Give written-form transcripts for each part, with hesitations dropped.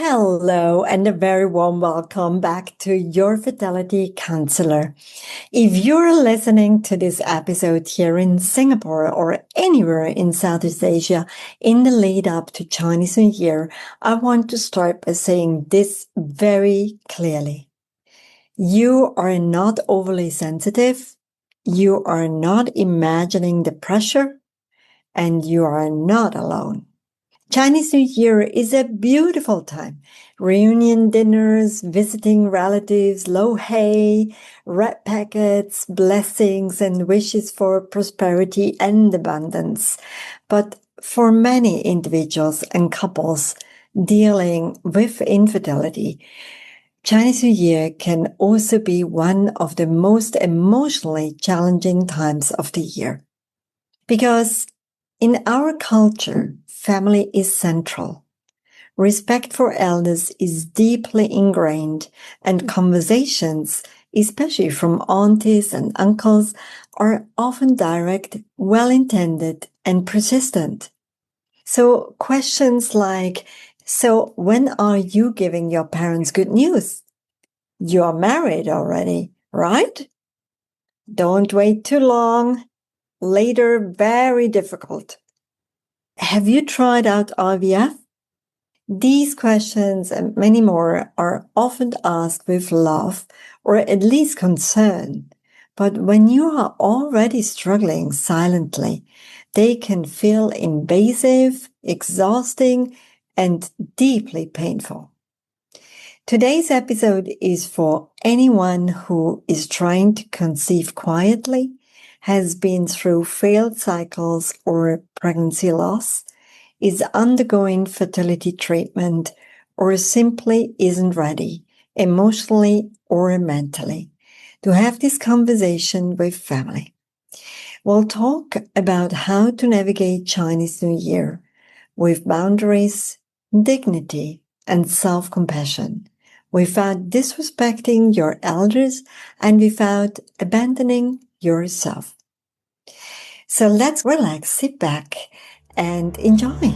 Hello, and a very warm welcome back to your fertility counselor. If you're listening to this episode here in Singapore or anywhere in Southeast Asia in the lead up to Chinese New Year, I want to start by saying this very clearly. You are not overly sensitive. You are not imagining the pressure, and you are not alone. Chinese New Year is a beautiful time. Reunion dinners, visiting relatives, lo hei, red packets, blessings and wishes for prosperity and abundance. But for many individuals and couples dealing with infertility, Chinese New Year can also be one of the most emotionally challenging times of the year. Because in our culture, family is central. Respect for elders is deeply ingrained, and conversations, especially from aunties and uncles, are often direct, well-intended, and persistent. So questions like, so when are you giving your parents good news? You are married already, right? Don't wait too long. Later, very difficult. Have you tried out IVF? These questions and many more are often asked with love or at least concern. But when you are already struggling silently, they can feel invasive, exhausting, and deeply painful. Today's episode is for anyone who is trying to conceive quietly, has been through failed cycles or pregnancy loss, is undergoing fertility treatment, or simply isn't ready, emotionally or mentally, to have this conversation with family. We'll talk about how to navigate Chinese New Year with boundaries, dignity, and self-compassion, without disrespecting your elders and without abandoning yourself. So let's relax, sit back, and enjoy.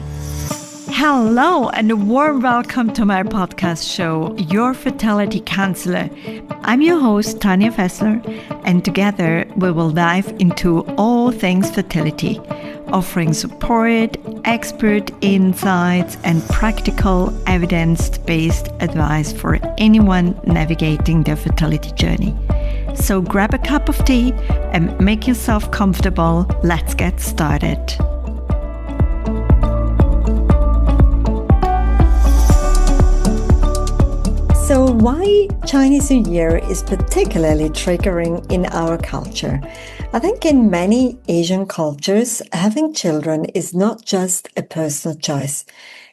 Hello, and a warm welcome to my podcast show, Your Fertility Counselor. I'm your host, Tanya Fessler, and together we will dive into all things fertility, offering support, expert insights, and practical evidence-based advice for anyone navigating their fertility journey. So grab a cup of tea and make yourself comfortable. Let's get started. So why Chinese New Year is particularly triggering in our culture? I think in many Asian cultures, having children is not just a personal choice.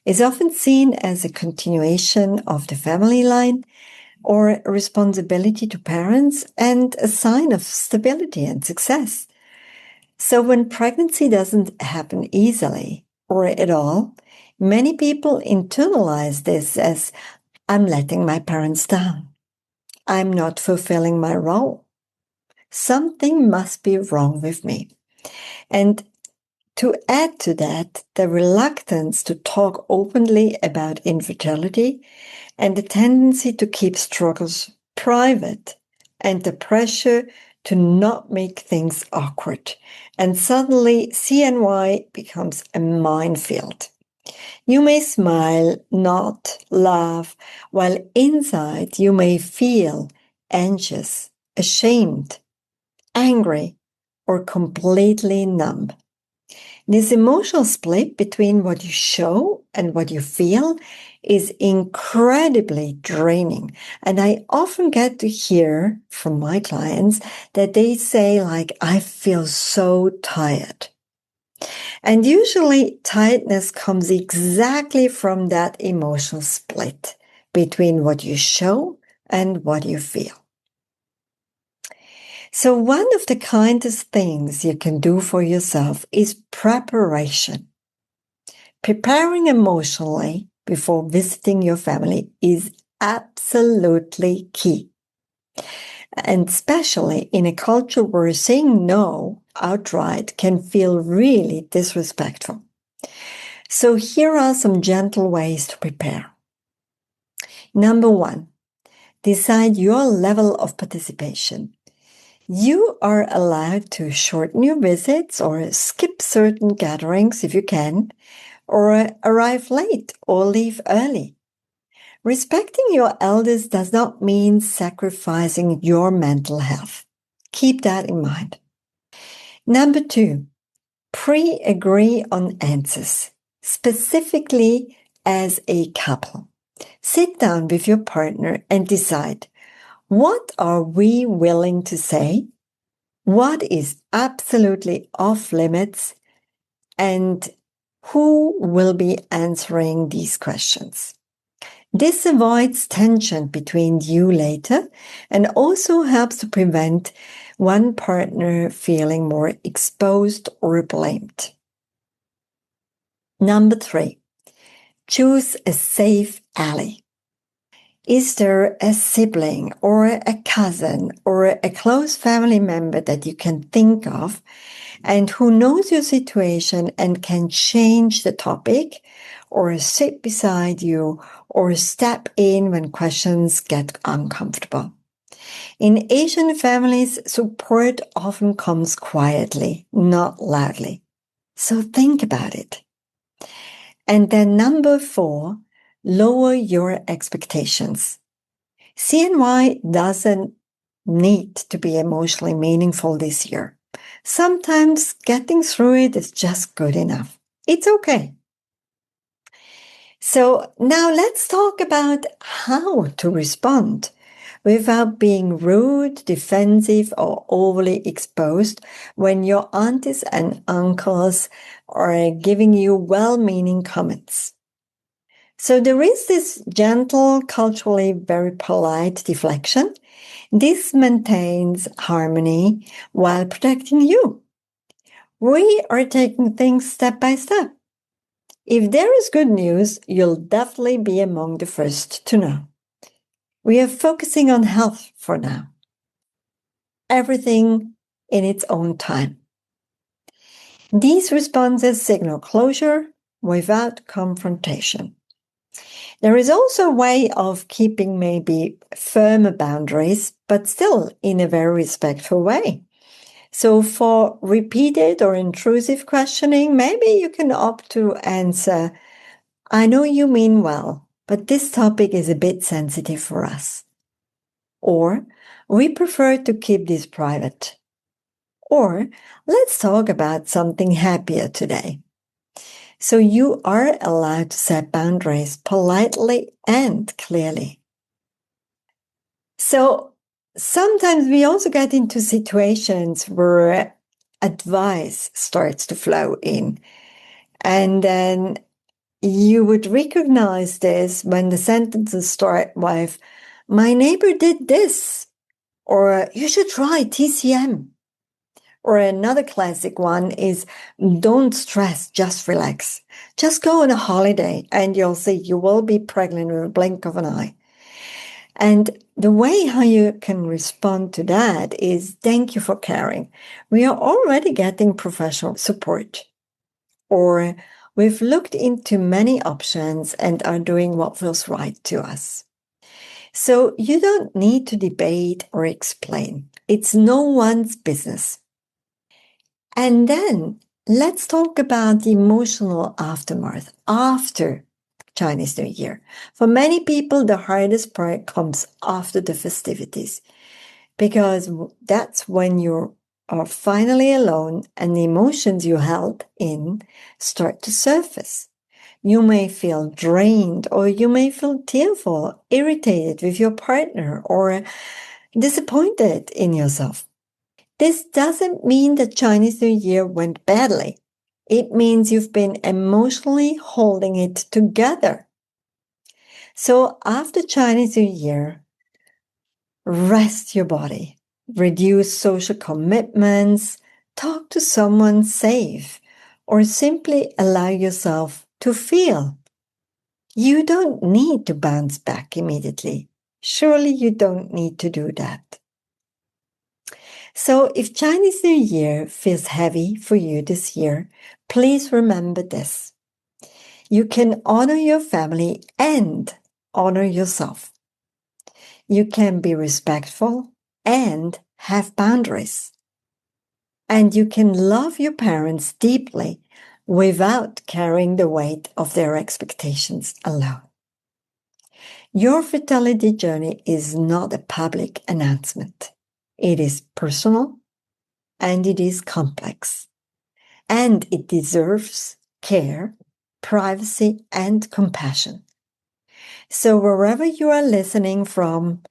It's often seen as a continuation of the family line or a responsibility to parents and a sign of stability and success. So when pregnancy doesn't happen easily or at all, many people internalize this as I'm letting my parents down. I'm not fulfilling my role. Something must be wrong with me. And to add to that, the reluctance to talk openly about infertility and the tendency to keep struggles private and the pressure to not make things awkward. And suddenly CNY becomes a minefield. You may smile, nod, laugh, while inside you may feel anxious, ashamed, angry, or completely numb. This emotional split between what you show and what you feel is incredibly draining. And I often get to hear from my clients that they say, like, I feel so tired. And usually tiredness comes exactly from that emotional split between what you show and what you feel. So one of the kindest things you can do for yourself is preparation. Preparing emotionally before visiting your family is absolutely key. And especially in a culture where saying no outright can feel really disrespectful. So here are some gentle ways to prepare. Number 1, decide your level of participation. You are allowed to shorten your visits or skip certain gatherings if you can, or arrive late or leave early. Respecting your elders does not mean sacrificing your mental health. Keep that in mind. Number 2, pre-agree on answers, specifically as a couple. Sit down with your partner and decide, what are we willing to say? What is absolutely off limits? And who will be answering these questions? This avoids tension between you later and also helps to prevent one partner feeling more exposed or blamed. Number 3, choose a safe ally. Is there a sibling or a cousin or a close family member that you can think of and who knows your situation and can change the topic or sit beside you or step in when questions get uncomfortable? In Asian families, support often comes quietly, not loudly. So think about it. And then number 4, lower your expectations. CNY doesn't need to be emotionally meaningful this year. Sometimes getting through it is just good enough. It's okay. So now let's talk about how to respond without being rude, defensive, or overly exposed when your aunties and uncles are giving you well-meaning comments. So there is this gentle, culturally very polite deflection. This maintains harmony while protecting you. We are taking things step by step. If there is good news, you'll definitely be among the first to know. We are focusing on health for now. Everything in its own time. These responses signal closure without confrontation. There is also a way of keeping maybe firmer boundaries, but still in a very respectful way. So for repeated or intrusive questioning, maybe you can opt to answer, I know you mean well, but this topic is a bit sensitive for us. Or, we prefer to keep this private. Or, let's talk about something happier today. So you are allowed to set boundaries politely and clearly. So sometimes we also get into situations where advice starts to flow in. And then you would recognize this when the sentences start with, my neighbor did this, or you should try TCM. Or another classic one is, don't stress, just relax. Just go on a holiday and you'll see you will be pregnant in a blink of an eye. And the way how you can respond to that is, thank you for caring. We are already getting professional support. Or we've looked into many options and are doing what feels right to us. So you don't need to debate or explain. It's no one's business. And then let's talk about the emotional aftermath after Chinese New Year. For many people, the hardest part comes after the festivities because that's when you are finally alone and the emotions you held in start to surface. You may feel drained, or you may feel tearful, irritated with your partner, or disappointed in yourself. This doesn't mean that Chinese New Year went badly. It means you've been emotionally holding it together. So after Chinese New Year, rest your body, reduce social commitments, talk to someone safe, or simply allow yourself to feel. You don't need to bounce back immediately. Surely you don't need to do that. So if Chinese New Year feels heavy for you this year, please remember this. You can honor your family and honor yourself. You can be respectful and have boundaries. And you can love your parents deeply without carrying the weight of their expectations alone. Your fertility journey is not a public announcement. It is personal and it is complex. And it deserves care, privacy, and compassion. So wherever you are listening from,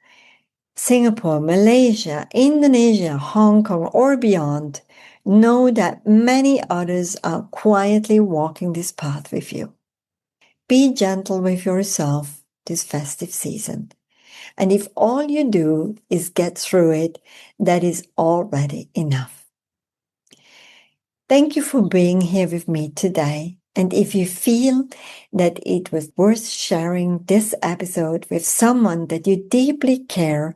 Singapore, Malaysia, Indonesia, Hong Kong, or beyond, know that many others are quietly walking this path with you. Be gentle with yourself this festive season. And if all you do is get through it, that is already enough. Thank you for being here with me today. And if you feel that it was worth sharing this episode with someone that you deeply care,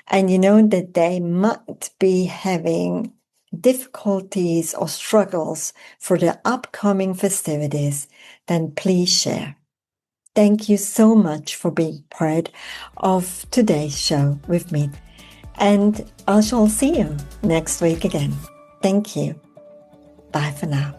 and you know that they might be having difficulties or struggles for the upcoming festivities, then please share. Thank you so much for being part of today's show with me. And I shall see you next week again. Thank you. Bye for now.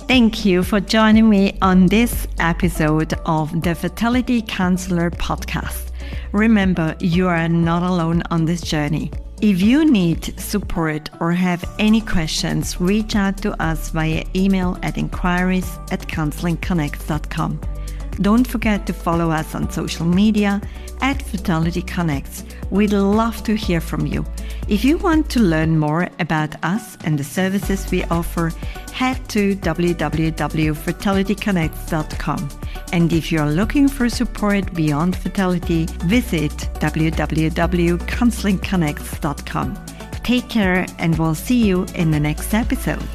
Thank you for joining me on this episode of the Fertility Counselor podcast. Remember, you are not alone on this journey. If you need support or have any questions, reach out to us via email at inquiries@counselingconnects.com. Don't forget to follow us on social media at Fertility Connects. We'd love to hear from you. If you want to learn more about us and the services we offer, head to www.fertilityconnects.com. And if you're looking for support beyond fertility, visit www.counselingconnects.com. Take care, and we'll see you in the next episode.